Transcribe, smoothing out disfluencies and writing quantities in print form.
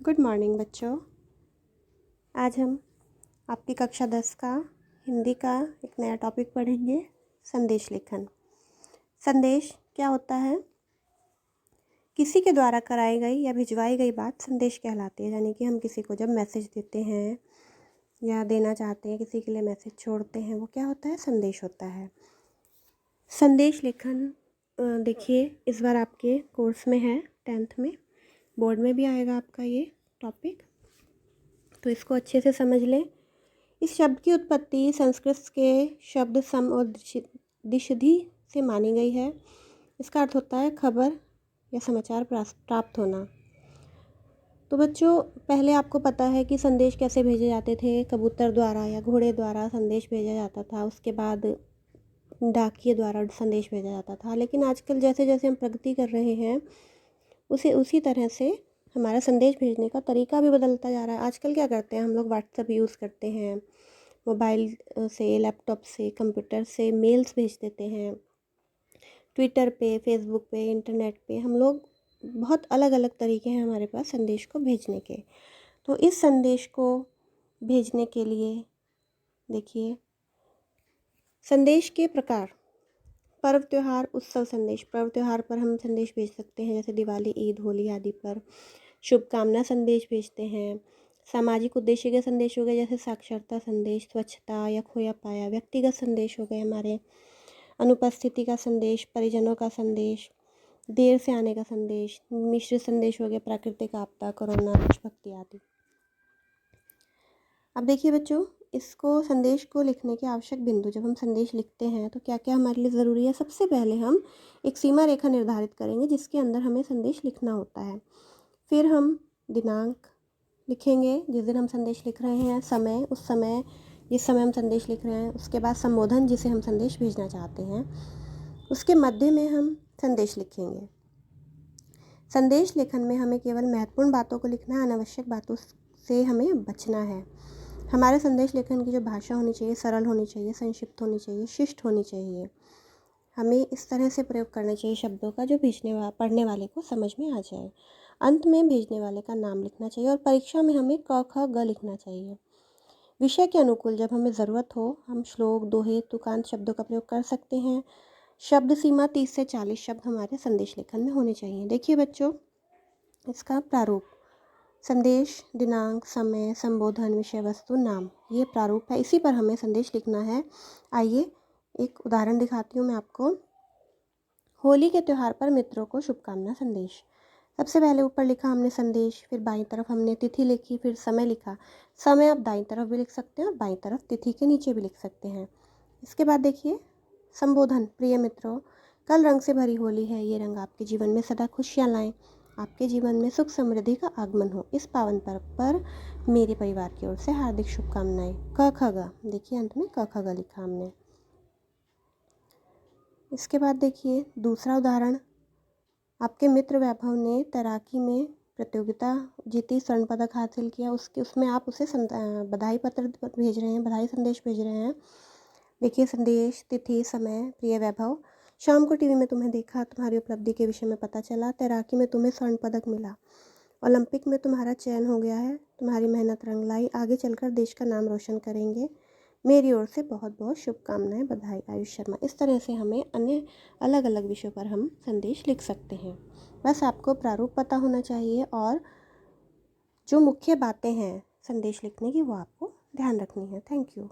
Good morning बच्चों। आज हम आपकी कक्षा 10 का हिंदी का एक नया टॉपिक पढ़ेंगे, संदेश लेखन। संदेश क्या होता है? किसी के द्वारा कराई गई या भिजवाई गई बात संदेश कहलाती है। यानी कि हम किसी को जब मैसेज देते हैं या देना चाहते हैं, किसी के लिए मैसेज छोड़ते हैं, वो क्या होता है? संदेश होता है। संदेश लेखन देखिए इस बार आपके कोर्स में है, 10th में, बोर्ड में भी आएगा आपका ये टॉपिक, तो इसको अच्छे से समझ लें। इस शब्द की उत्पत्ति संस्कृत के शब्द सम और दिशधि से मानी गई है। इसका अर्थ होता है खबर या समाचार प्राप्त होना। तो बच्चों, पहले आपको पता है कि संदेश कैसे भेजे जाते थे। कबूतर द्वारा या घोड़े द्वारा संदेश भेजा जाता था, उसके बाद डाकिये द्वारा संदेश भेजा जाता था। लेकिन आजकल जैसे जैसे हम प्रगति कर रहे हैं, उसी तरह से हमारा संदेश भेजने का तरीका भी बदलता जा रहा है। आजकल क्या करते हैं हम लोग? व्हाट्सएप यूज़ करते हैं, मोबाइल से, लैपटॉप से, कंप्यूटर से मेल्स भेज देते हैं, ट्विटर पे, फेसबुक पे, इंटरनेट पे हम लोग बहुत अलग अलग तरीके हैं हमारे पास संदेश को भेजने के। तो इस संदेश को भेजने के लिए देखिए, संदेश के प्रकार: पर्व त्योहार, उत्सव संदेश। पर्व त्योहार पर हम संदेश भेज सकते हैं, जैसे दिवाली, ईद, होली आदि पर शुभकामना संदेश भेजते हैं। सामाजिक उद्देश्य के संदेश हो गए, जैसे साक्षरता संदेश, स्वच्छता या खोया पाया। व्यक्तिगत संदेश हो गए हमारे, अनुपस्थिति का संदेश, परिजनों का संदेश, देर से आने का संदेश। मिश्रित संदेश हो गए, प्राकृतिक आपदा, कोरोना, देशभक्ति आदि। अब देखिए बच्चों, इसको संदेश को लिखने के आवश्यक बिंदु, जब हम संदेश लिखते हैं तो क्या क्या हमारे लिए ज़रूरी है। सबसे पहले हम एक सीमा रेखा निर्धारित करेंगे जिसके अंदर हमें संदेश लिखना होता है। फिर हम दिनांक लिखेंगे जिस दिन हम संदेश लिख रहे हैं, समय, उस समय जिस समय हम संदेश लिख रहे हैं। उसके बाद संबोधन जिसे हम संदेश भेजना चाहते हैं, उसके मध्य में हम संदेश लिखेंगे। संदेश लेखन में हमें केवल महत्वपूर्ण बातों को लिखना है, अनावश्यक बातों से हमें बचना है। हमारे संदेश लेखन की जो भाषा होनी चाहिए, सरल होनी चाहिए, संक्षिप्त होनी चाहिए, शिष्ट होनी चाहिए। हमें इस तरह से प्रयोग करना चाहिए शब्दों का जो पढ़ने वाले को समझ में आ जाए। अंत में भेजने वाले का नाम लिखना चाहिए और परीक्षा में हमें क ख ग लिखना चाहिए। विषय के अनुकूल जब हमें ज़रूरत हो, हम श्लोक, दोहे, तुकांत शब्दों का प्रयोग कर सकते हैं। शब्द सीमा 30 से 40 शब्द हमारे संदेश लेखन में होने चाहिए। देखिए बच्चों, इसका प्रारूप: संदेश, दिनांक, समय, संबोधन, विषय वस्तु, नाम, ये प्रारूप है। इसी पर हमें संदेश लिखना है। आइए एक उदाहरण दिखाती हूँ मैं आपको। होली के त्यौहार पर मित्रों को शुभकामना संदेश। सबसे पहले ऊपर लिखा हमने संदेश, फिर बाईं तरफ हमने तिथि लिखी, फिर समय लिखा। समय आप दाईं तरफ भी लिख सकते हैं और बाईं तरफ तिथि के नीचे भी लिख सकते हैं। इसके बाद देखिए संबोधन: प्रिय मित्रों, कल रंग से भरी होली है। ये रंग आपके जीवन में सदा खुशियाँ लाएं, आपके जीवन में सुख समृद्धि का आगमन हो। इस पावन पर्व पर मेरे परिवार की ओर से हार्दिक शुभकामनाएं। क ख ग, देखिए अंत में क ख ग लिखा हमने। इसके बाद देखिए दूसरा उदाहरण, आपके मित्र वैभव ने तैराकी में प्रतियोगिता जीती, स्वर्ण पदक हासिल किया। उसमें आप उसे बधाई पत्र भेज रहे हैं, बधाई संदेश भेज रहे हैं। देखिए संदेश, तिथि, समय: प्रिय वैभव, शाम को टीवी में तुम्हें देखा, तुम्हारी उपलब्धि के विषय में पता चला। तैराकी में तुम्हें स्वर्ण पदक मिला, ओलंपिक में तुम्हारा चयन हो गया है। तुम्हारी मेहनत रंग लाई, आगे चलकर देश का नाम रोशन करेंगे। मेरी ओर से बहुत बहुत शुभकामनाएं, बधाई। आयुष शर्मा। इस तरह से हमें अन्य अलग अलग विषयों पर हम संदेश लिख सकते हैं। बस आपको प्रारूप पता होना चाहिए और जो मुख्य बातें हैं संदेश लिखने की वो आपको ध्यान रखनी है। Thank you.